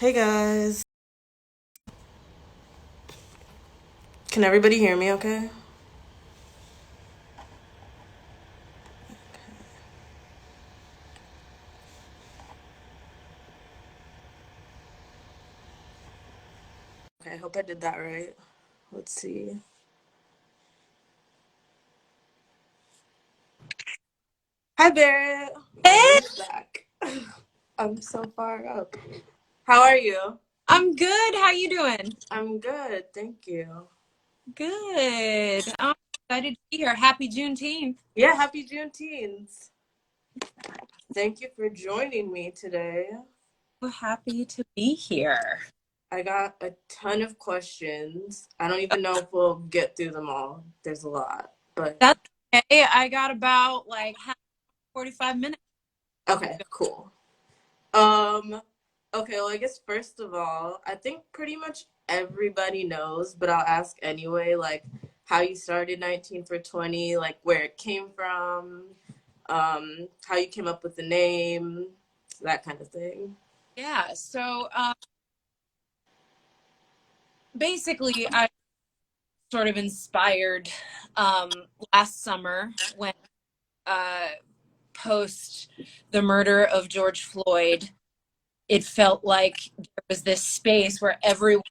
Hey guys. Can everybody hear me okay? Okay, I hope I did that right. Let's see. Hi Barrett. My Hey, name's back. I'm so far up. How are you? I'm good. How you doing? I'm good, thank you. Good. I'm excited to be here. Happy Juneteenth. Yeah, happy Juneteenth. Thank you for joining me today. So happy to be here. I got a ton of questions. I don't even know if we'll get through them all. There's a lot. But That's okay. I got about like 45 minutes. okay, cool. Um, okay, well, I guess first of all, I think pretty much everybody knows, but I'll ask anyway, like how you started 19 for 20, like where it came from, how you came up with the name, that kind of thing. Yeah. Basically, I sort of inspired last summer when uh, post the murder of George Floyd, it felt like there was this space where everyone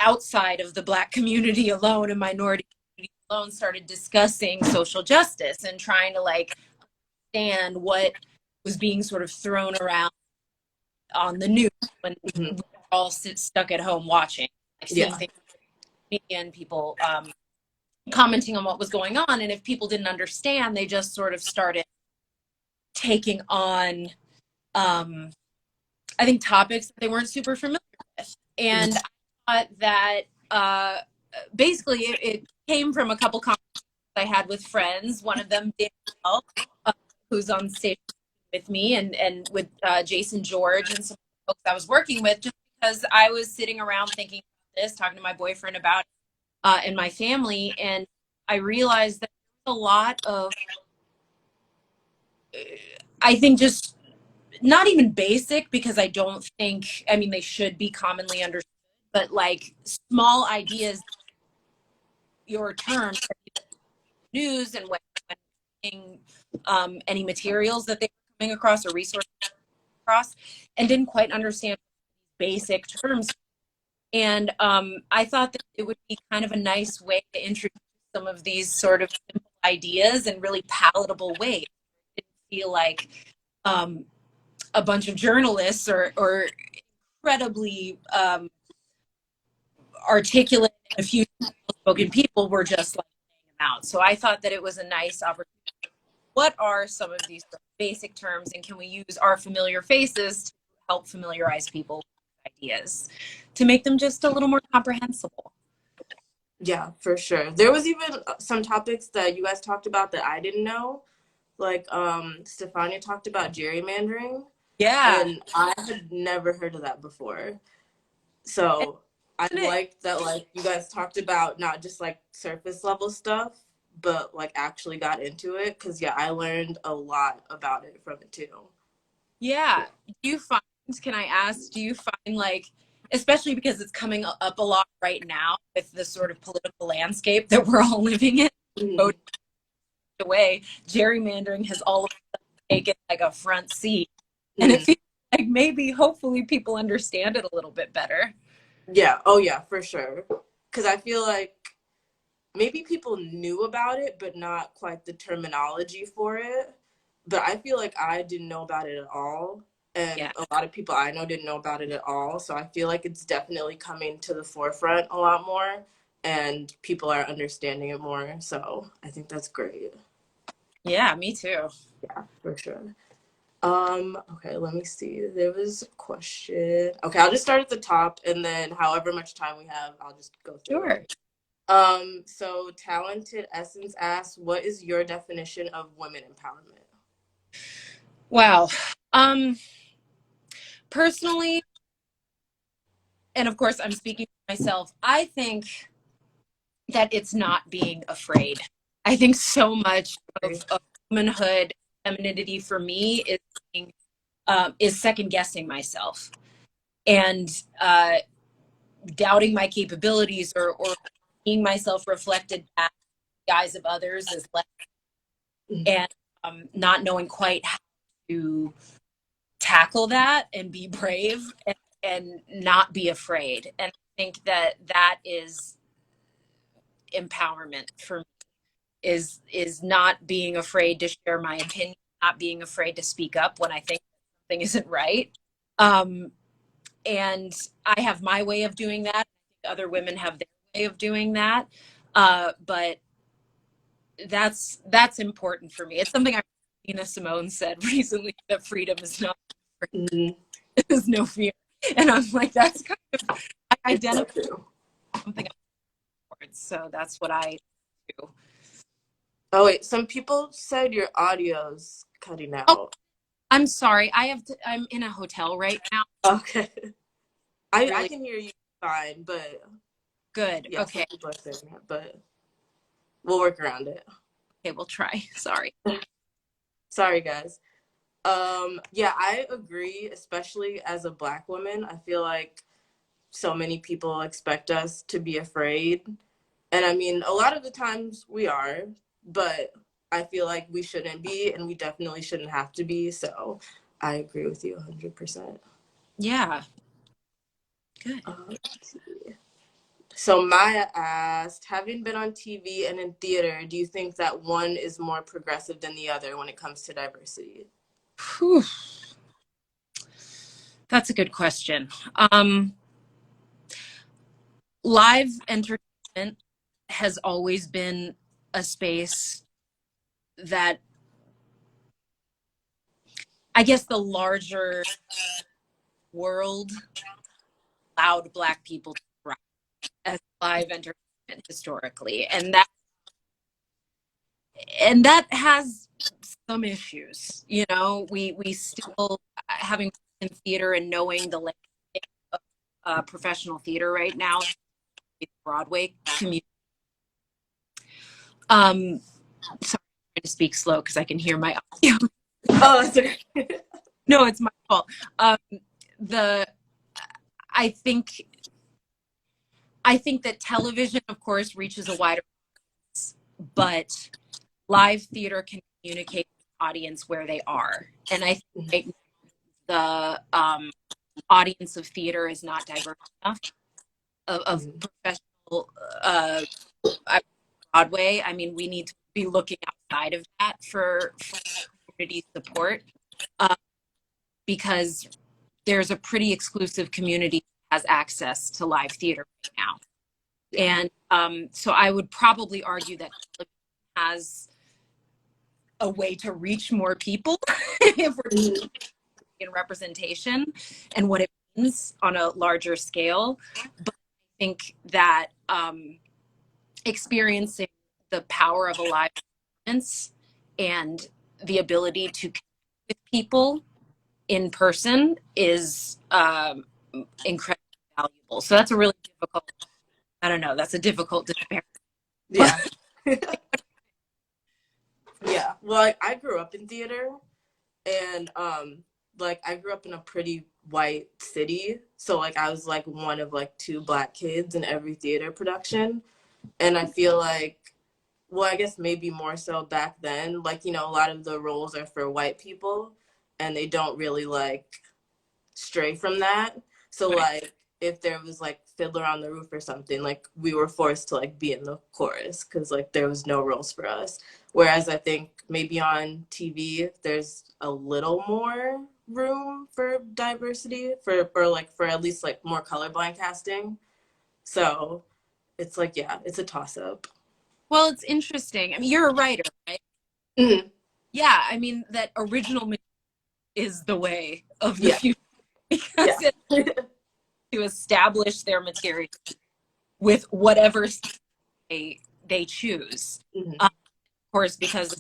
outside of the Black community alone and minority community alone started discussing social justice and trying to like understand what was being sort of thrown around on the news when we Hmm. were all stuck at home watching, like seeing Yeah. things and people commenting on what was going on. And if people didn't understand, they just sort of started taking on, um, I think, topics that they weren't super familiar with. And Mhm. I thought that uh, basically it came from a couple conversations I had with friends. One of them, Danielle, uh, who's on stage with me, and with Jason George and some folks I was working with, just because I was sitting around thinking about this, talking to my boyfriend about it, and my family, and I realized that there's a lot of, I think, just not even basic, because I don't think, I mean, they should be commonly understood, but like small ideas, your terms, news, and when any materials that they were coming across or resources across, and didn't quite understand basic terms. And I thought that it would be kind of a nice way to introduce some of these sort of simple ideas in really palatable ways. It didn't feel like um, a bunch of journalists or incredibly articulate and a few spoken people were just like laying them out. So I thought that it was a nice opportunity. What are some of these basic terms, and can we use our familiar faces to help familiarize people with ideas to make them just a little more comprehensible? Yeah, for sure. There was even some topics that you guys talked about that I didn't know. Like, Stefania talked about gerrymandering, Yeah. and I had never heard of that before. So I Isn't it? liked that like you guys talked about not just like surface level stuff, but like actually got into it because yeah, I learned a lot about it from it too. Yeah. Do you find, can I ask, do you find like, especially because it's coming up a lot right now with the sort of political landscape that we're all living in, Mhm. away, gerrymandering has all of a sudden taken like a front seat. And it Mhm. feels like maybe, hopefully, people understand it a little bit better. Yeah, oh yeah, for sure. Because I feel like maybe people knew about it, but not quite the terminology for it. But I feel like I didn't know about it at all. And Yeah. a lot of people I know didn't know about it at all. So I feel like it's definitely coming to the forefront a lot more and people are understanding it more. So I think that's great. Yeah, me too. Yeah, for sure. Okay, let me see. There was a question. Okay, I'll just start at the top and then however much time we have, I'll just go through Sure. it. So Talented Essence asks, what is your definition of women empowerment? Wow. Um, Personally, and of course, I'm speaking for myself, I think that it's not being afraid. I think so much of womanhood, femininity for me is being, is second guessing myself. and doubting my capabilities, or seeing myself reflected at the eyes of others as less, and not knowing quite how to tackle that and be brave, and not be afraid. And I think that that is empowerment for me, is not being afraid to share my opinion, not being afraid to speak up when I think something isn't right. Um, and I have my way of doing that. Other women have their way of doing that. But that's important for me. It's something Nina Simone said recently, that freedom is not Mm-hmm. is no fear. And I'm like, that's kind of, I identify something towards. So that's what I do. Oh wait, some people said your audio's cutting Oh, out. I'm sorry. I'm in a hotel right now. Okay. I Really can hear you fine, but good. yeah, some Okay. people are saying that, but we'll work around it. Okay, we'll try. Sorry. Sorry, guys. Yeah, I agree, especially as a Black woman. I feel like so many people expect us to be afraid. And I mean, a lot of the times we are, but I feel like we shouldn't be, and we definitely shouldn't have to be. So I agree with you 100%. Yeah. Good. Let's see. So Maya asked, having been on TV and in theater, do you think that one is more progressive than the other when it comes to diversity? Whew. That's a good question. Live entertainment has always been a space that, I guess, the larger world allowed Black people to thrive as live entertainment historically, and that has some issues. We still, having in theater and knowing the landscape of professional theater right now, Broadway community. Sorry, I'm trying to speak slow because I can hear my audio. Oh, that's okay. No, it's my fault. The I think that television, of course, reaches a wider audience, but live theater can communicate with the audience where they are. And I think the audience of theater is not diverse enough, of professional Broadway. I mean, we need to be looking outside of that for community support, because there's a pretty exclusive community that has access to live theater right now. And so I would probably argue that television has a way to reach more people if we're in representation and what it means on a larger scale. But I think that experiencing the power of a live performance and the ability to connect with people in person is incredibly valuable. So that's a really difficult, I don't know, that's a difficult disparity. Yeah. Yeah. Well, I grew up in theater, and like I grew up in a pretty white city, so like I was like one of like two Black kids in every theater production. And I feel like, well, I guess maybe more so back then, like, you know, a lot of the roles are for white people, and they don't really like stray from that. So Right. like if there was like Fiddler on the Roof or something, like we were forced to like be in the chorus because like there was no roles for us. Whereas I think maybe on TV there's a little more room for diversity, for like for at least like more colorblind casting. So it's like, yeah, it's a toss up. Well, it's interesting. I mean, you're a writer, right? Mm-hmm. Yeah, I mean, that original is the way of the Yeah. future, because Yeah. it's to establish their material with whatever they choose. Mm-hmm. Of course, because of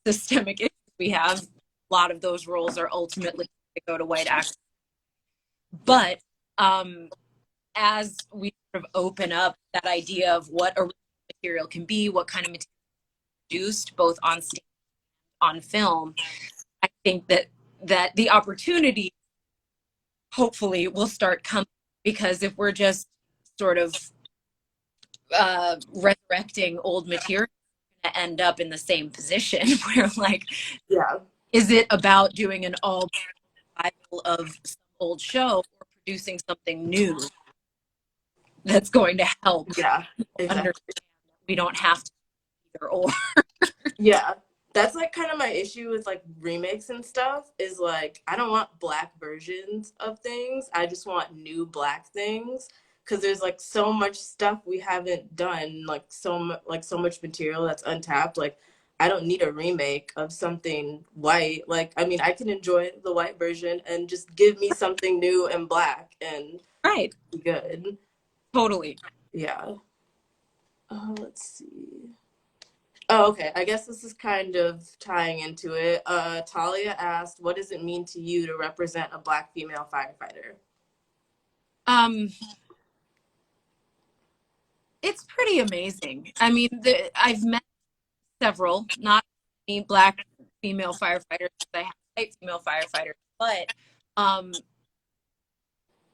systemic issues we have, a lot of those roles are ultimately to go to white actors. But as we sort of open up that idea of what original material can be, what kind of material is produced, both on stage, on film, I think that the opportunity hopefully will start coming, because if we're just sort of resurrecting old material, to end up in the same position where, like, Yeah. is it about doing an all revival of some old show or producing something new that's going to help Yeah. understand Exactly. we don't have to either or. Yeah. That's like kind of my issue with like remakes and stuff is like I don't want black versions of things. I just want new black things because there's like so much stuff we haven't done, like so much material that's untapped. Like I don't need a remake of something white. Like I mean, I can enjoy the white version and just give me something new and black and Right. be good. Totally. Yeah. Let's see. Oh, okay. I guess this is kind of tying into it. Talia asked, "What does it mean to you to represent a black female firefighter?" Um, it's pretty amazing. I mean, I've met several, not many black female firefighters. I have white female firefighters, but um,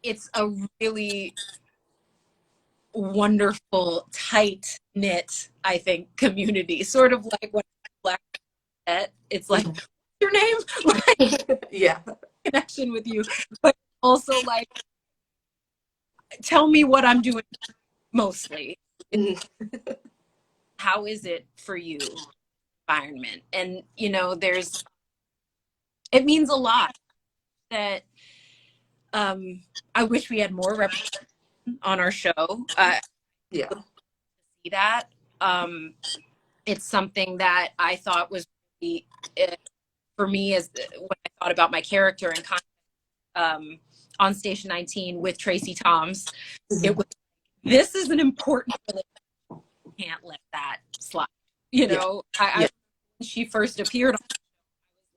it's a really wonderful, tight knit, I think, community. Sort of like when black set, it's like, what's your name? Like, Yeah. connection with you, but also like, tell me what I'm doing mostly. Mhm. How is it for you? Environment. And, you know, it means a lot that I wish we had more representation on our show. Yeah. See that. Um, it's something that I thought was really, for me, as when I thought about my character and on Station 19 with Tracy Toms, it Mhm. was, this is an important relationship. Can't let that slide. You Yeah. know, Yeah. when she first appeared,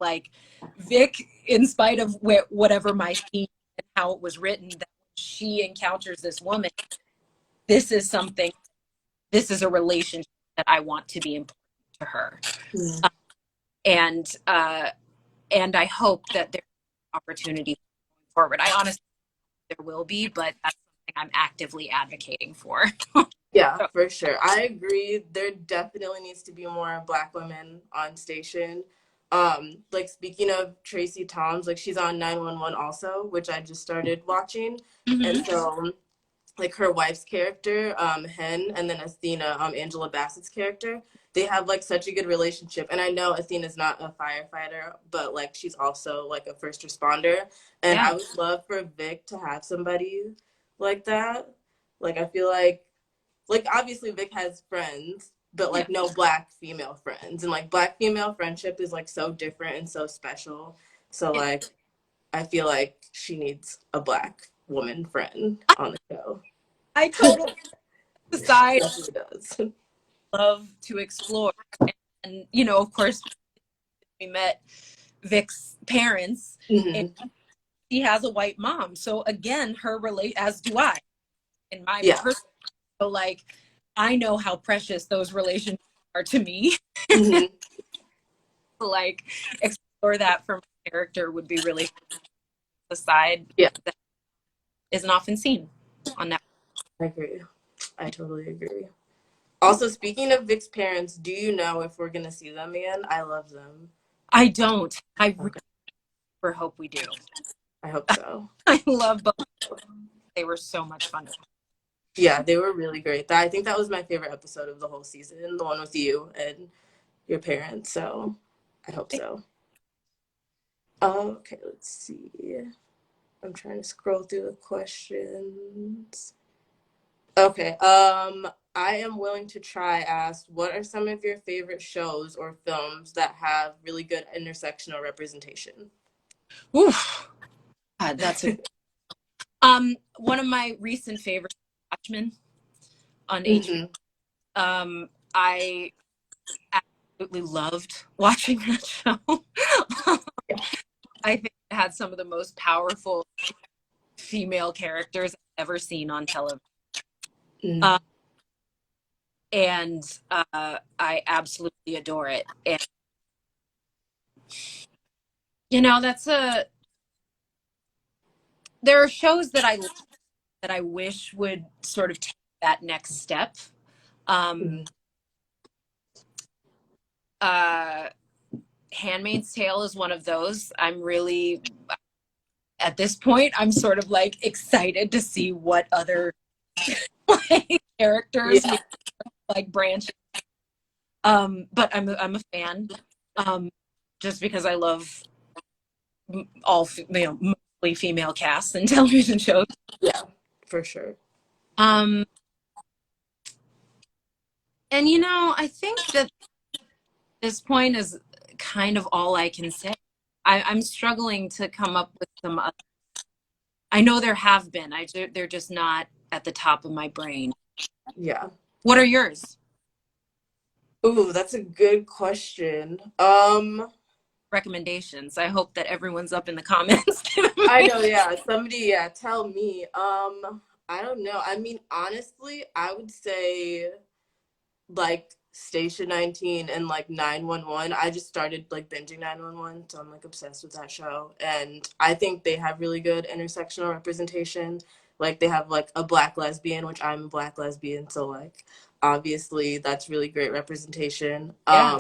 like, Vic, in spite of whatever my scene and how it was written, that she encounters this woman, this is something, this is a relationship that I want to be important to her. Mhm. Uh, and and I hope that there's opportunity forward. I honestly there will be, but that's something I'm actively advocating for. Yeah, So, for sure. I agree. There definitely needs to be more black women on station. Like speaking of Tracy Toms, like she's on 911 also, which I just started watching. And mm-hmm. so like her wife's character, Hen, and then Athena, Angela Bassett's character, they have like such a good relationship. And I know Athena's not a firefighter, but like she's also like a first responder. And Yeah, I would love for Vic to have somebody like that. Like I feel like obviously Vic has friends, but yeah. like no black female friends. And like black female friendship is like so different and so special. So It, like I feel like she needs a black woman friend on the show. I totally decide Definitely does. love to explore. And, you know, of course, we met Vic's parents, and Hmm. she has a white mom. So again, as do I, in my Yeah. personal. So like, I know how precious those relationships are to me. Hmm. So like, explore that for my character would be really the side Yeah, that isn't often seen on that. I agree. I totally agree. Also, speaking of Vic's parents, do you know if we're gonna see them again? I love them. I don't. I Okay, really hope we do. I hope so. I love both. They were so much fun. Yeah, they were really great. I think that was my favorite episode of the whole season, the one with you and your parents. So I hope so. Okay, let's see. I'm trying to scroll through the questions. Okay. I am willing to try ask, what are some of your favorite shows or films that have really good intersectional representation? Oof. God, that's a one of my recent favorites, Watchmen on Hmm. HBO. I absolutely loved watching that show. I think it had some of the most powerful female characters I've ever seen on television. Mm. Uh, and I absolutely adore it. And, you know, that's there are shows that I wish would sort of take that next step. Mm-hmm. Uh, Handmaid's Tale is one of those. I'm really, at this point, I'm sort of like excited to see what other like, characters Yeah. like branch. But I'm a fan, um, just because I love all mostly female casts in television shows. Yeah, for sure. Um, and I think that this point is kind of all I can say. I'm struggling to come up with some other. I know there have been. They're just not at the top of my brain. Yeah. What are yours? Ooh, that's a good question. Recommendations. I hope that everyone's up in the comments. I know, yeah. Somebody, yeah, tell me. I don't know. I mean, honestly, I would say like Station 19 and like 911. I just started like binging 911, so I'm like obsessed with that show. And I think they have really good intersectional representation. Like they have like a black lesbian, which I'm a black lesbian, so like obviously that's really great representation. Yeah.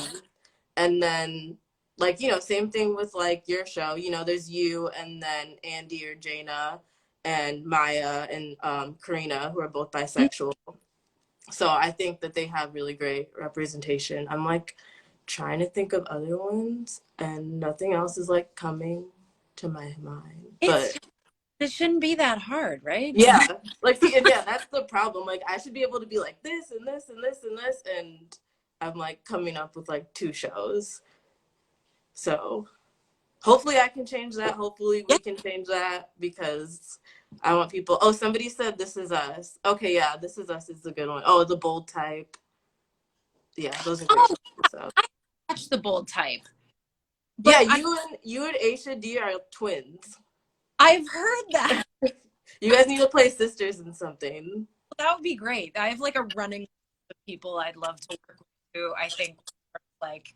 And then like, same thing with like your show, there's you and then Andy or Jaina and Maya and Karina, who are both bisexual. So I think that they have really great representation. I'm like trying to think of other ones and nothing else is like coming to my mind. But It shouldn't be that hard, right? yeah, like see, and yeah, that's the problem. Like I should be able to be like this and this and this and this, and I'm like coming up with like two shows. So hopefully I can change that. Hopefully Yeah. we can change that because I want people. Oh, somebody said This Is Us. Okay, yeah, This Is Us is a good one. Oh, the bold type. Yeah, those are great Oh, shows. So. I watched the bold type, Yeah, but you and Aisha D are twins. I've heard that. You guys need to play sisters in something. That would be great. I have like a running list of people I'd love to work with who I think like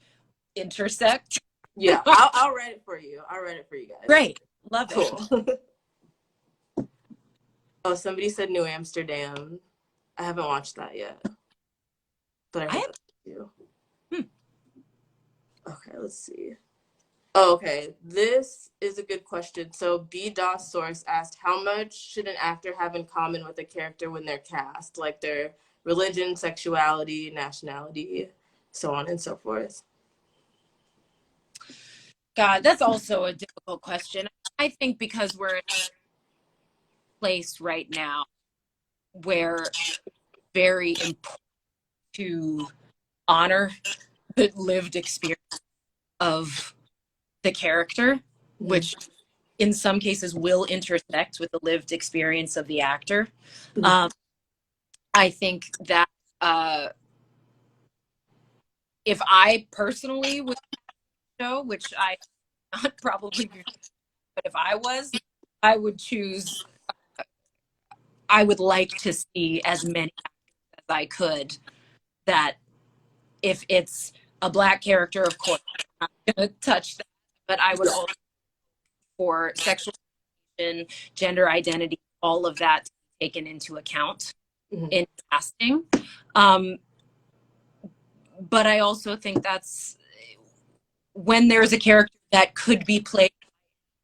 intersect. Yeah, I'll write it for you. I'll write it for you guys. Great. Love it. Cool. Oh, somebody said New Amsterdam. I haven't watched that yet, but I I heard have, that too. hmm. Okay, let's see. Oh, okay, this is a good question. So B. Doss Source asked, how much should an actor have in common with a character when they're cast? Like their religion, sexuality, nationality, so on and so forth. God, that's also a difficult question. I think because we're in a place right now where it's very important to honor the lived experience of the character, Mm-hmm. which in some cases will intersect with the lived experience of the actor. Mm-hmm. Um, I think that uh, if I personally would show, which I not probably, but if I was, I would choose. I would like to see as many as I could. That if it's a black character, of course, I'm not going to touch that. But I would also for sexual gender identity, all of that to be taken into account Mm-hmm. in casting. Um, but I also think that's when there's a character that could be played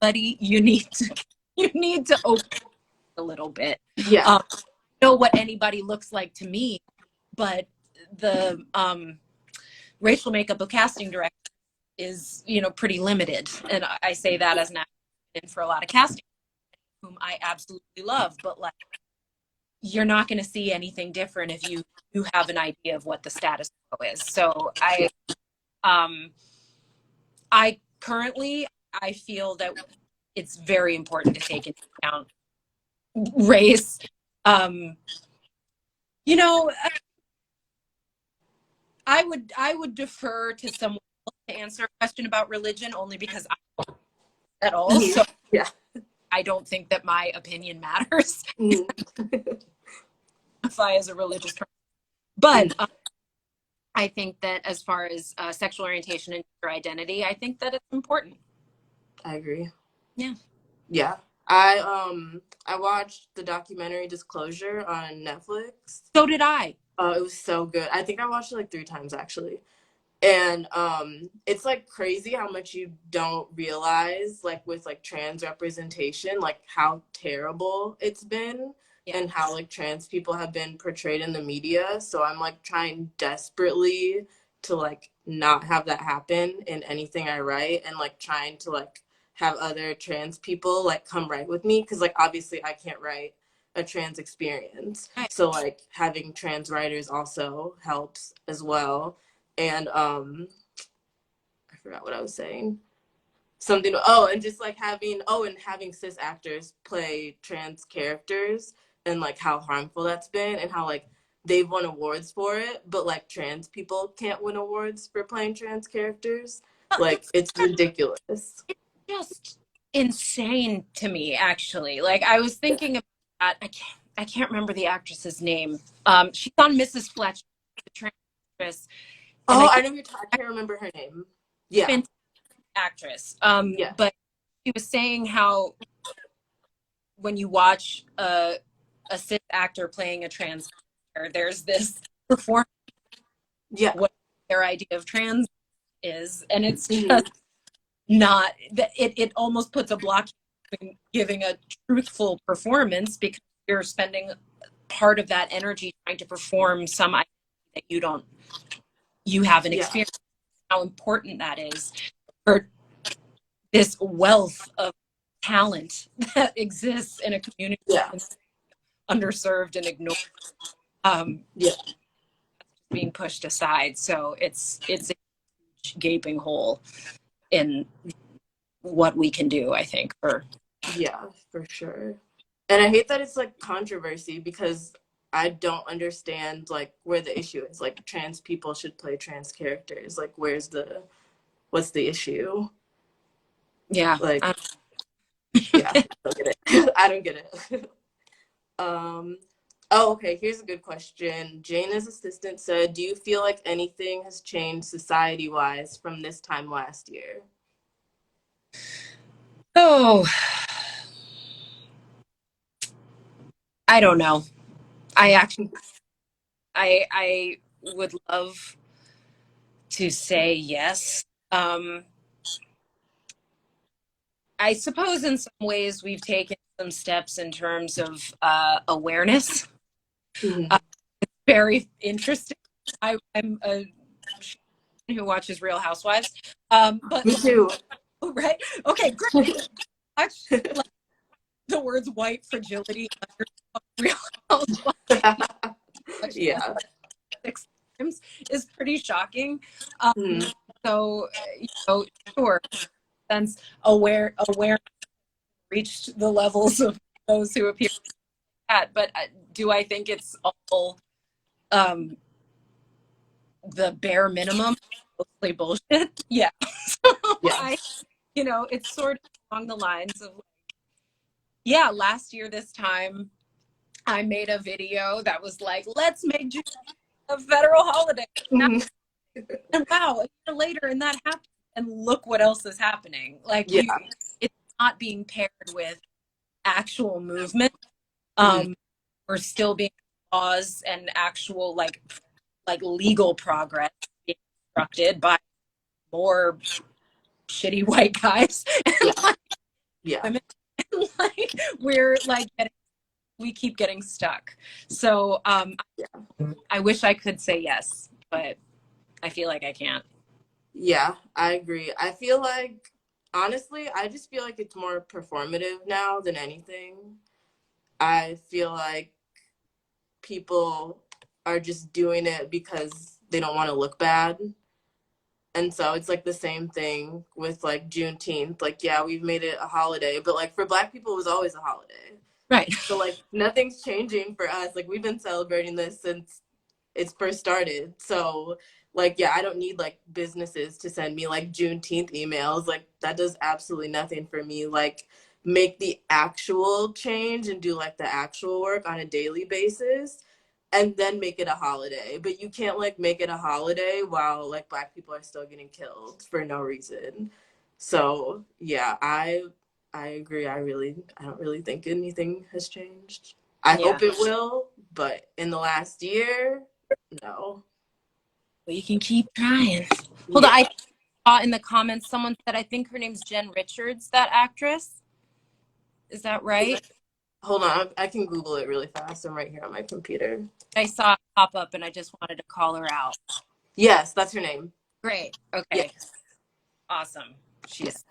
by somebody, you need to open a little bit. Yeah. Know what anybody looks like to me, but the racial makeup of casting director is pretty limited, and I say that as an actor for a lot of casting whom I absolutely love, but like you're not going to see anything different if you have an idea of what the status quo is. So um I currently I feel that it's very important to take into account race. Um, you know, I would defer to someone else to answer a question about religion only because I don't at all. So Yeah. I don't think that my opinion matters Mm-hmm. if I as a religious person. But I think that as far as sexual orientation and gender identity, I think that it's important. I agree. Yeah. Yeah. I watched the documentary Disclosure on Netflix. So did I. It was so good. I think I watched it like 3 times actually. And it's like crazy how much you don't realize, like with like trans representation, like how terrible it's been Yeah. and how like trans people have been portrayed in the media. So I'm like trying desperately to like not have that happen in anything I write, and like trying to like have other trans people like come write with me, because like obviously I can't write a trans experience. Right. So like having trans writers also helps as well. And I forgot what I was saying. Something, oh, and just like having, oh, and having cis actors play trans characters, and like how harmful that's been, and how like they've won awards for it, but like trans people can't win awards for playing trans characters. Well, Like it's ridiculous. just insane to me, actually. Like I was thinking about that. I can't remember the actress's name. She's on Mrs. Fletcher, the trans actress, and I Oh, I think know you're I can't remember her name. Yeah. fantastic actress. Yeah. But she was saying how when you watch a cis actor playing a trans character, there's this performance Yeah. what their idea of trans is, and it's Mm-hmm. just not that it almost puts a block in giving a truthful performance, because you're spending part of that energy trying to perform some idea that you haven't Yeah. experienced. How important that is for this wealth of talent that exists in a community Yeah. that's underserved and ignored, um, Yeah. being pushed aside. So it's a gaping hole in what we can do, I think, for Yeah, for sure. And I hate that it's like controversy, because I don't understand like where the issue is. Like trans people should play trans characters. Like what's the issue? yeah. Like, yeah, I don't get it. I don't get it. um oh, okay, here's a good question. Jana's assistant said, "Do you feel like anything has changed society-wise from this time last year?" Oh, I don't know. I actually I would love to say yes. Um, I suppose in some ways we've taken some steps in terms of awareness. Mhm. Uh, Very interesting. I'm a who watches Real Housewives, but Me too. right, okay, great. Watch like the words white fragility under Real Housewives Yeah. 6 times is pretty shocking. Um, Mhm. so sure, sense aware reached the levels of those who appear at, but do I think it's all um, the bare minimum, mostly bullshit? Yeah. So Yeah. it's sort of along the lines of, yeah, last year this time I made a video that was like, let's make June a federal holiday. Mhm. And wow, a year later, and that happened. And look what else is happening. Like Yeah. it's not being paired with actual movement. Mhm. We're still being laws and actual like legal progress being constructed by more shitty white guys Yeah. and like Yeah. women. And, like we're like we keep getting stuck. So Yeah. I wish I could say yes, but I feel like I can't. Yeah, I agree. I feel like, honestly, I just feel like it's more performative now than anything. I feel like people are just doing it because they don't want to look bad. And so it's like the same thing with like Juneteenth. Like, yeah, we've made it a holiday, but like for Black people, it was always a holiday. Right. So like nothing's changing for us. Like we've been celebrating this since it's first started. So like, yeah, I don't need like businesses to send me like Juneteenth emails. Like that does absolutely nothing for me. Like make the actual change and do like the actual work on a daily basis, and then make it a holiday. But you can't like make it a holiday while like Black people are still getting killed for no reason. So yeah, I I agree. I don't really think anything has changed. I Yeah. hope it will, but in the last year, no. But you can keep trying. Hold on, Yeah. I saw in the comments someone said I think her name's Jen Richards, that actress. Is that right? Hold on, I can Google it really fast. I'm right here on my computer. I saw it pop up and I just wanted to call her out. Yes, that's her name. Great. Okay. Yes. Awesome. Yeah. She's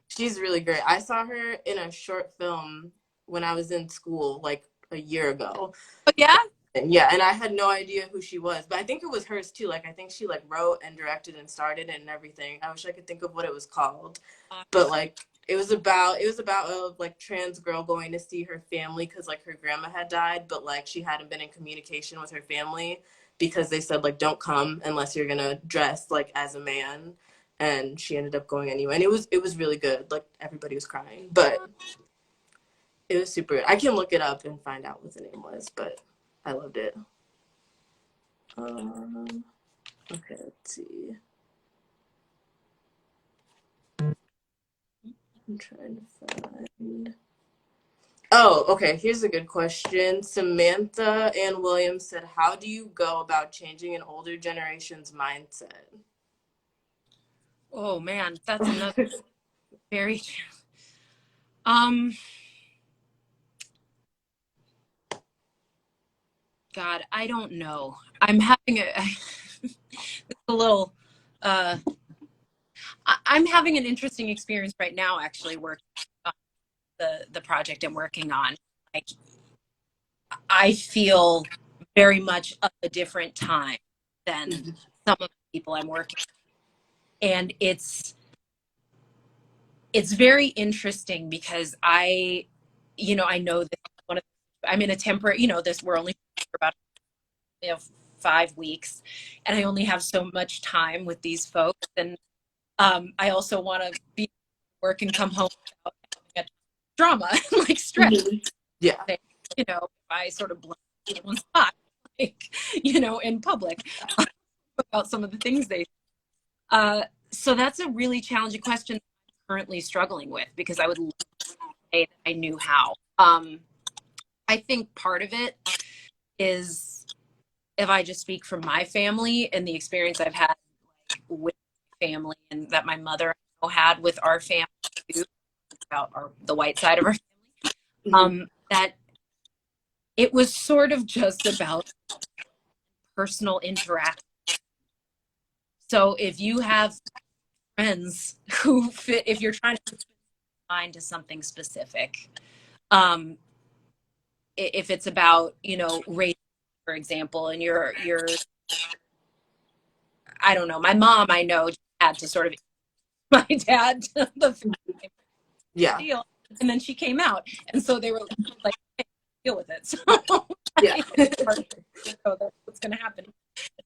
She's really great. I saw her in a short film when I was in school, like a year ago. Oh yeah? And yeah, and I had no idea who she was, but I think it was hers too. Like I think she like wrote and directed and started it and everything. I wish I could think of what it was called, but like it was about a like trans girl going to see her family because like her grandma had died, but like she hadn't been in communication with her family because they said like don't come unless you're gonna dress like as a man, and she ended up going anyway. And it was really good. Like everybody was crying, but it was super good. I can look it up and find out what the name was, but I loved it. Um, okay, let's see. I'm trying to find. Oh, okay. Here's a good question. Samantha Ann Williams said, "How do you go about changing an older generation's mindset?" Oh man, that's another very um God, I don't know. I'm having a it's a little I'm having an interesting experience right now actually working on the project I'm working on. Like I feel very much of a different time than Mhm. some of the people I'm working with. And it's very interesting because I know that I'm in a temporary, this we're only for about 5 weeks, and I only have so much time with these folks, and I also want to be at work and come home without having a drama and like stress. Mhm. Yeah. If I sort of blow someone's spot, like in public about some of the things they. Uh, so that's a really challenging question I'm currently struggling with because I would love to say that I knew how. I think part of it is if I just speak from my family and the experience I've had with family and that my mother had with our family too, about the white side of our Mhm. that it was sort of just about personal interaction. So if you have friends who fit, if you're trying to mind to something specific, um, if it's about race, for example, and you're I don't know, my mom I know had to sort of my dad the Yeah. deal, and then she came out, and so they were like, hey, deal with it. So Yeah. that's what's going to happen.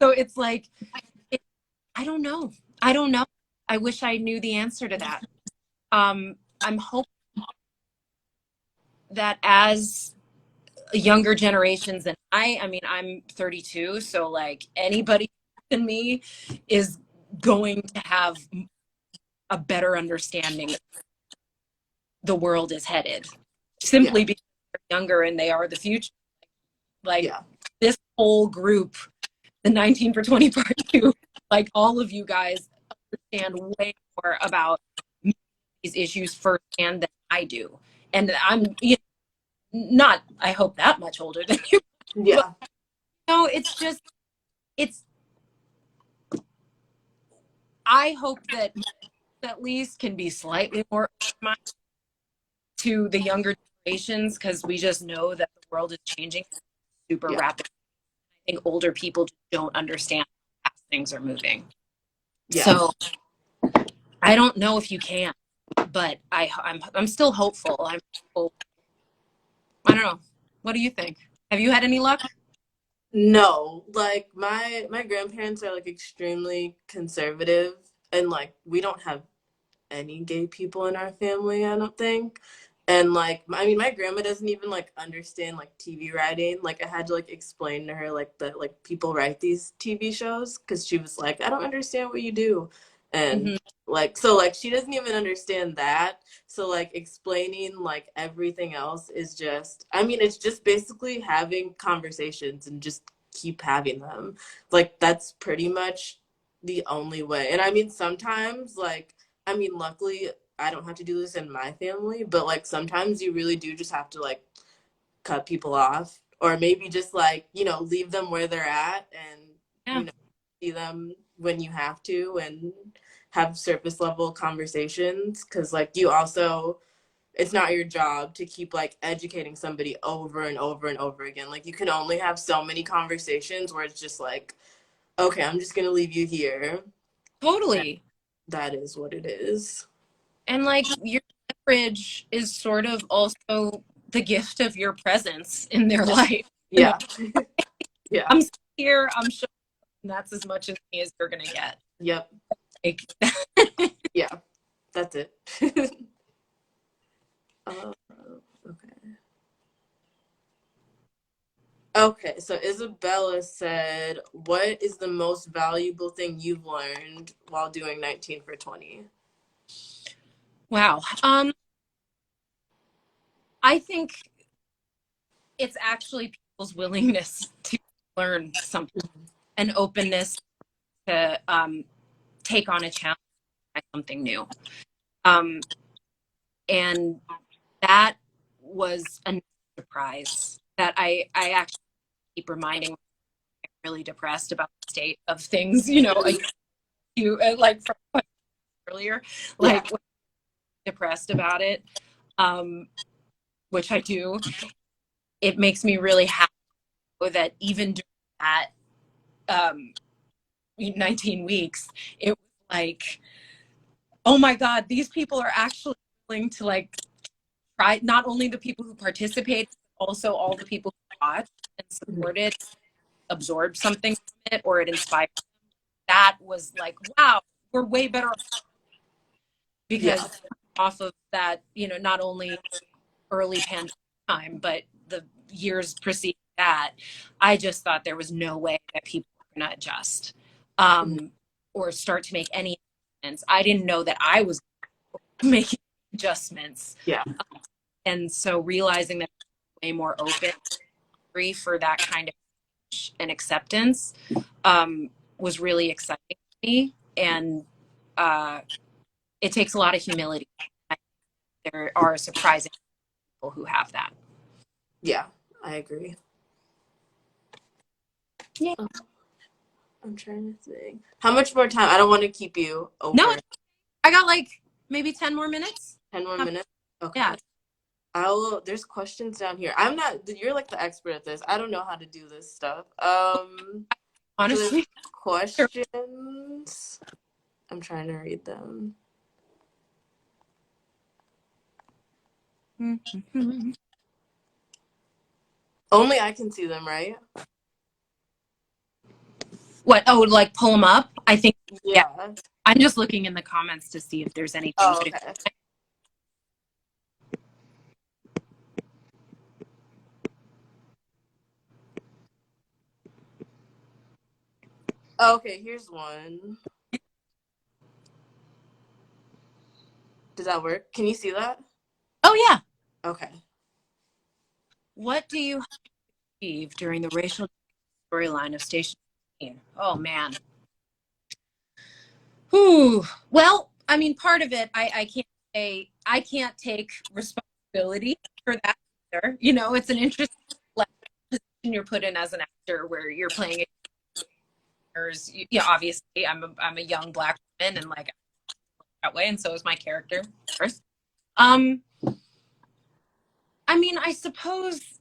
So it's like I don't know. I don't know. I wish I knew the answer to that. I'm hoping that as younger generations than I mean, I'm 32, so like anybody than me is going to have a better understanding the world is headed Yeah. simply because they're younger and they are the future. Like Yeah. this whole group, the 19 for 20 part two, like all of you guys understand way more about these issues firsthand than I do. And I'm not, I hope, that much older than you, but Yeah. no, it's just, it's, I hope that at least can be slightly more to the younger generations because we just know that the world is changing super Yeah. rapidly. I think older people just don't understand how fast things are moving. Yeah. So I don't know if you can, but I'm still hopeful. I don't know. What do you think? Have you had any luck? No, like my grandparents are like extremely conservative, and like we don't have any gay people in our family, I don't think. And like I mean my grandma doesn't even like understand like TV writing. Like I had to like explain to her like that like people write these TV shows because she was like, I don't understand what you do. And Mhm. like, so like she doesn't even understand that. So like explaining like everything else is just, I mean, it's just basically having conversations and just keep having them. Like that's pretty much the only way. And I mean, sometimes like, I mean, luckily I don't have to do this in my family, but like sometimes you really do just have to like cut people off, or maybe just like, you know, leave them where they're at, and Yeah, you know, see them when you have to, and have surface level conversations, because like you also, it's not your job to keep like educating somebody over and over and over again. Like you can only have so many conversations where it's just like, okay, I'm just gonna leave you here, and totally. that is what it is. And like your leverage is sort of also the gift of your presence in their life. You know, Yeah. Yeah. I'm here, I'm sure that's as much as me as you're gonna get. Yep. Like, Yeah, that's it. uh, okay. Okay, so Isabella said, "What is the most valuable thing you've learned while doing 19 for 20?" wow. I think it's actually people's willingness to learn something, an openness to take on a challenge, try something new. Um, and that was a surprise that I actually keep reminding myself I'm really depressed about the state of things, you know, you like from earlier, Yeah. like depressed about it, which I do. It makes me really happy that even during that 19 weeks, it was like, oh my God, these people are actually willing to like try, not only the people who participated, but also all the people who watched and supported, absorbed something from it, or it inspired. That was like, wow, we're way better off Yeah. because off of that, you know, not only early pandemic time, but the years preceding that, I just thought there was no way that people were going to adjust or start to make any adjustments. I didn't know that I was making adjustments. Yeah. And so realizing that way more open for that kind of an acceptance was really exciting to me. And it takes a lot of humility. There are surprising people who have that. Yeah, I agree. Yeah. Oh, I'm trying to think. How much more time? I don't want to keep you No, over I got like maybe 10 more minutes. 10 more minutes. Okay. Yeah. There's questions down here. I'm not, you're like the expert at this. I don't know how to do this stuff. So there's Honestly. questions. I'm trying to read them. Only I can see them, right? What? Oh, like pull them up? I think, yeah. Yeah. I'm just looking in the comments to see if there's anything. Oh, But if, okay. Okay, here's one. Does that work? Can you see that? oh, yeah. Okay. What do you achieve during the racial storyline of Station 15? Oh, man. Whew. Well, I mean, part of it, I can't say, I can't take responsibility for that either. You know, it's an interesting like, position you're put in as an actor where you're playing actors. Yeah, obviously, I'm a young Black woman and like that way, and so is my character, of course. Um, I mean, I suppose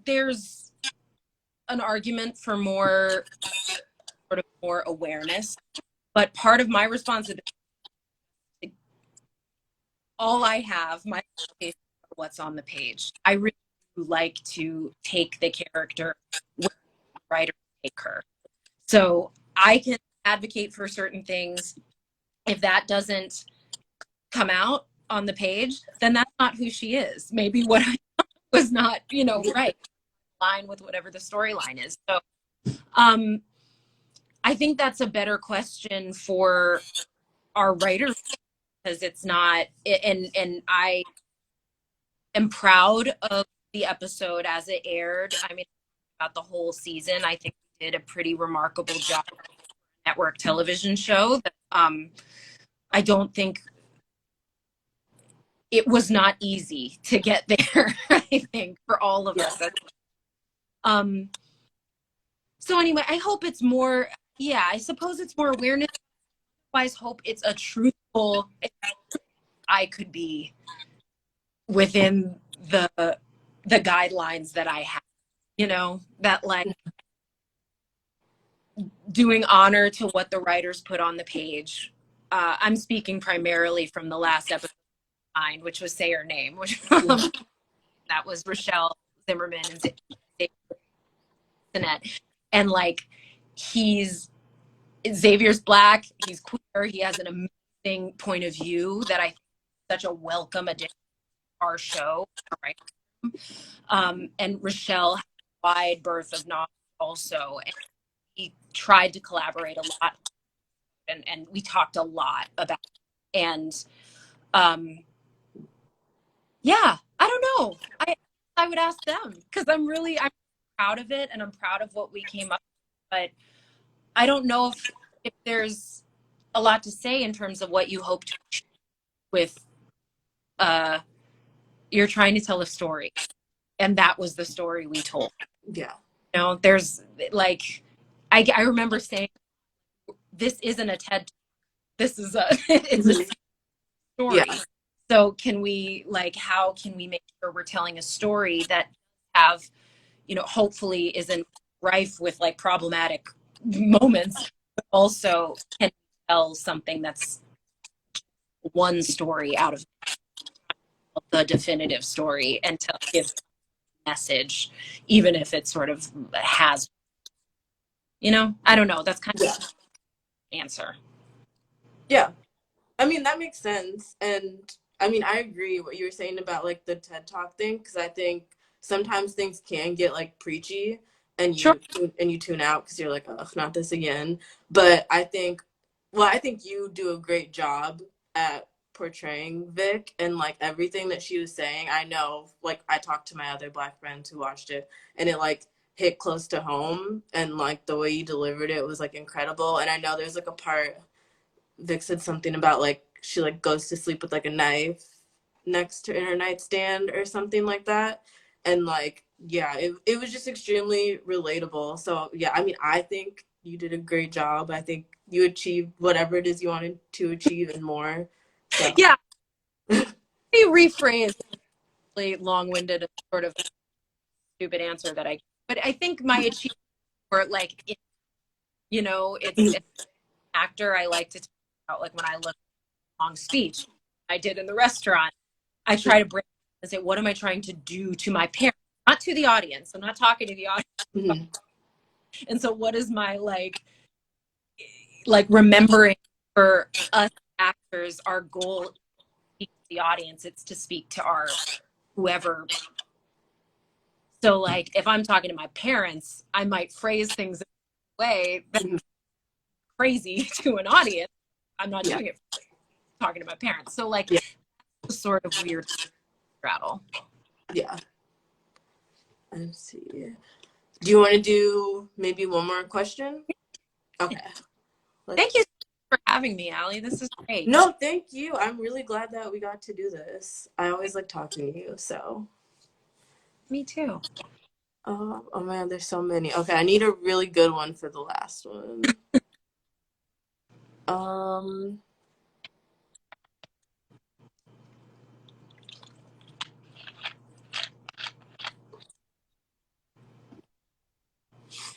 there's an argument for more sort of more awareness, but part of my responsibility, all I have, my what's on the page. I really like to take the character where the writer take her. So I can advocate for certain things. If that doesn't come out on the page, then that's not who she is. Maybe what I was not, you know, right line with whatever the storyline is. So I think that's a better question for our writers, because it's not, and I am proud of the episode as it aired. I mean, about the whole season, I think we did a pretty remarkable job network television show that I don't think it was not easy to get there. I think for all of us. Um, so anyway, I hope it's more. Yeah, I suppose it's more awareness. I hope it's a truthful. I could be within the guidelines that I have. You know, that like doing honor to what the writers put on the page. I'm speaking primarily from the last episode, which was Say Her Name, which that was Rochelle Zimmerman and Xavier. And like Xavier's Black, he's queer, he has an amazing point of view that I think is such a welcome addition to our show. Right? And Rochelle had a wide berth of knowledge also, and he tried to collaborate a lot, and we talked a lot about it. And yeah, I don't know. I would ask them, because I'm proud of it, and I'm proud of what we came up with, but I don't know if there's a lot to say in terms of what you hope to achieve with you're trying to tell a story, and that was the story we told. Yeah. You know, there's like I remember saying, this isn't a TED talk. This is it's a story. Yeah. So can we, like, how can we make sure we're telling a story that have, you know, hopefully isn't rife with like problematic moments, but also can tell something that's one story out of the definitive story, and to give a message, even if it sort of has, you know, I don't know. That's kind of the answer. Yeah. I mean, that makes sense. And I mean, I agree what you were saying about like the TED Talk thing, because I think sometimes things can get like preachy, and you tune out because you're like, oh, not this again. But I think you do a great job at portraying Vic, and like everything that she was saying. I know, like, I talked to my other Black friends who watched it, and it like hit close to home, and like the way you delivered it was like incredible. And I know there's like a part Vic said something about like she like goes to sleep with like a knife next to in her nightstand or something like that. And like, yeah, it was just extremely relatable. So yeah, I mean, I think you did a great job. I think you achieved whatever it is you wanted to achieve and more. So yeah. He rephrased really long-winded and sort of stupid answer that but I think my achievement were like, you know, it's an actor. I like to talk about, like, when I look at a long speech I did in the restaurant, I try to break and say, what am I trying to do to my parents, not to the audience. I'm not talking to the audience. Mm-hmm. And so what is my like remembering for us actors, our goal is to speak to the audience, it's to speak to our whoever. So like if I'm talking to my parents, I might phrase things in a way that's crazy to an audience. I'm not doing it for talking to my parents. So like it's sort of weird straddle. Yeah. Let's see. Do you want to do maybe one more question? Okay. Thank you for having me, Allie. This is great. No, thank you. I'm really glad that we got to do this. I always like talking to you, so. Me too. Oh man, there's so many. Okay, I need a really good one for the last one.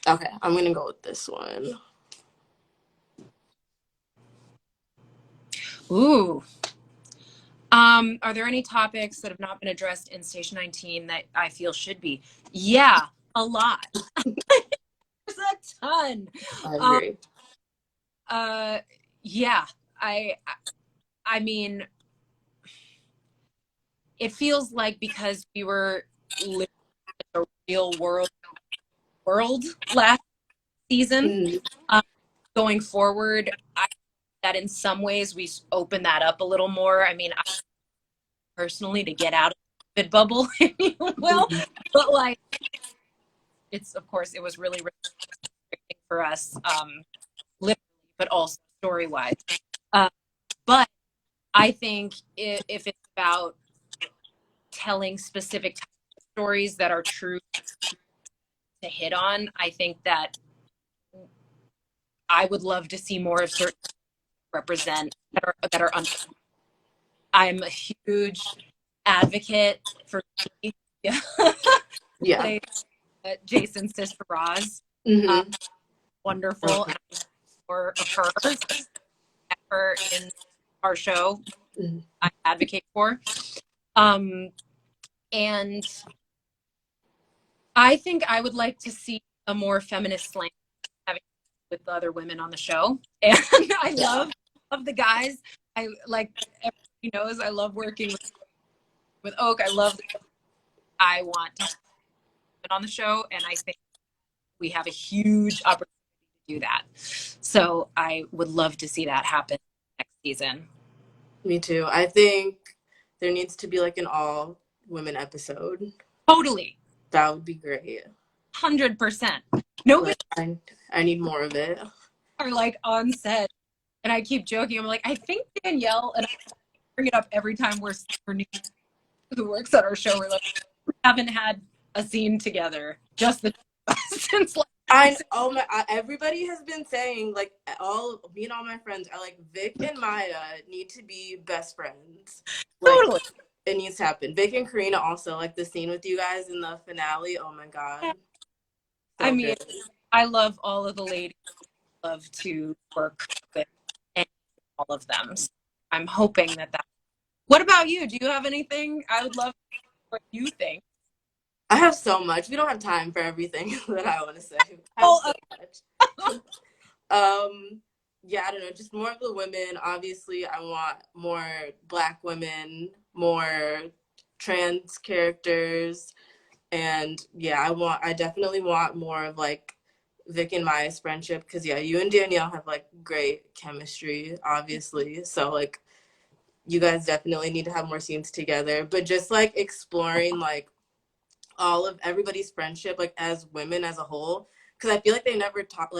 Okay, I'm gonna go with this one. Ooh. Are there any topics that have not been addressed in Station 19 that I feel should be? Yeah, a lot. There's a ton. I agree. Yeah, I mean, it feels like because we were living in a real world last season, going forward, I that in some ways we open that up a little more. I mean, I personally to get out of the COVID bubble, if you will, but like it's of course it was really, really frustrating for us, literally, but also story wise. Uh, but I think if it's about telling specific stories that are true to hit on, I think that I would love to see more of certain represent that are I'm a huge advocate for yeah. Yeah. Play Jason's sister Roz. Uh, Mm-hmm. wonderful. More of her in our show. Mm-hmm. I advocate for. Um, and I think I would like to see a more feminist slant having with the other women on the show. And I Yeah. love the guys. I like everybody knows I love working with Oak. I want to have women on the show, and I think we have a huge opportunity to do that. So I would love to see that happen next season. Me too. I think there needs to be like an all women episode. Totally. That would be great. 100%. Nobody Like I need more of it. are like on set, and I keep joking. I'm like, I think Danielle, and I bring it up every time we're new who works at our show. We're like, we haven't had a scene together, just the since like everybody has been saying like all me and all my friends are like Vic and Maya need to be best friends. Like totally. it needs to happen. Vic and Karina also, like the scene with you guys in the finale. Oh my god. I So mean, good. I love all of the ladies. Love to work with all of them. So I'm hoping that. What about you? Do you have anything? I would love what you think. I have so much. We don't have time for everything that I want to say. I have Oh, so much. Yeah, I don't know, just more of the women. Obviously, I want more Black women, more trans characters, and yeah, I definitely want more of like Vic and Maya's friendship because yeah, you and Danielle have like great chemistry, obviously. So like, you guys definitely need to have more scenes together. But just like exploring like all of everybody's friendship like as women as a whole, because I feel like they never talk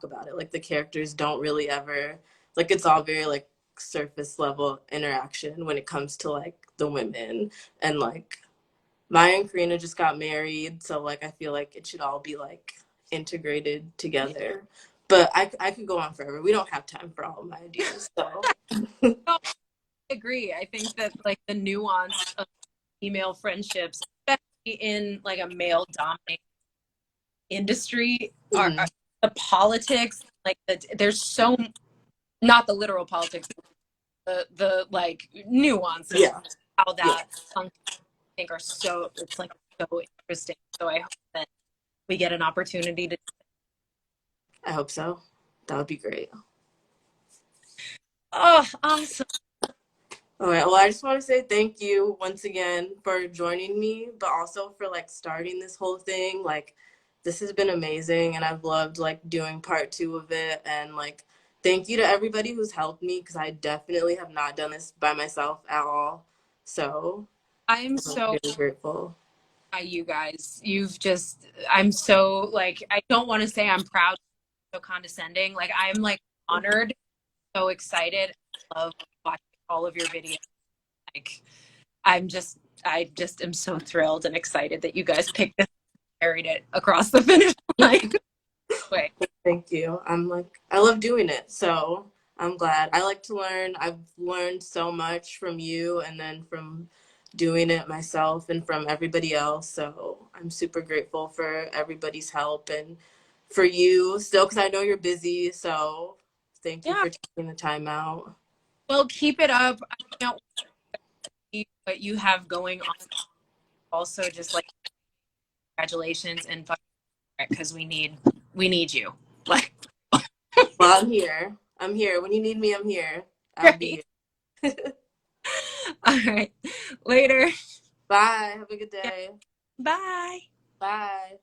about it, like the characters don't really ever, like it's all very like surface level interaction when it comes to like the women. And like Maya and Karina just got married, so like I feel like it should all be like integrated together. But I could go on forever. We don't have time for all of my ideas, so I agree. I think that like the nuance of female friendships, especially in like a male dominated industry, are mhm. the politics. Like there's so not the literal politics, the like nuances Yeah, how yeah, that functions, I think are so it's like so interesting. So I hope that we get an opportunity to. I hope so. That would be great. Oh, awesome. All right. Well, I just want to say thank you once again for joining me, but also for like starting this whole thing. Like, this has been amazing, and I've loved like doing part two of it. And like, thank you to everybody who's helped me because I definitely have not done this by myself at all. So I'm I'm so really grateful. by you guys. You've just I'm so like I don't want to say I'm proud, so condescending. Like I'm like honored, so excited. I love watching all of your videos. Like I just am so thrilled and excited that you guys picked this and carried it across the finish line. Way. Thank you. I'm like, I love doing it. So I'm glad. I like to learn. I've learned so much from you and then from doing it myself and from everybody else. So I'm super grateful for everybody's help and for you still, because I know you're busy. So thank you Yeah. for taking the time out. Well, keep it up. I can't wait what you have going on. Also, just like congratulations and because we need you. Like Well, I'm here. I'm here. When you need me, I'm here. I'll right. be here. All right. Later. Bye. Have a good Yeah. day. Bye. Bye.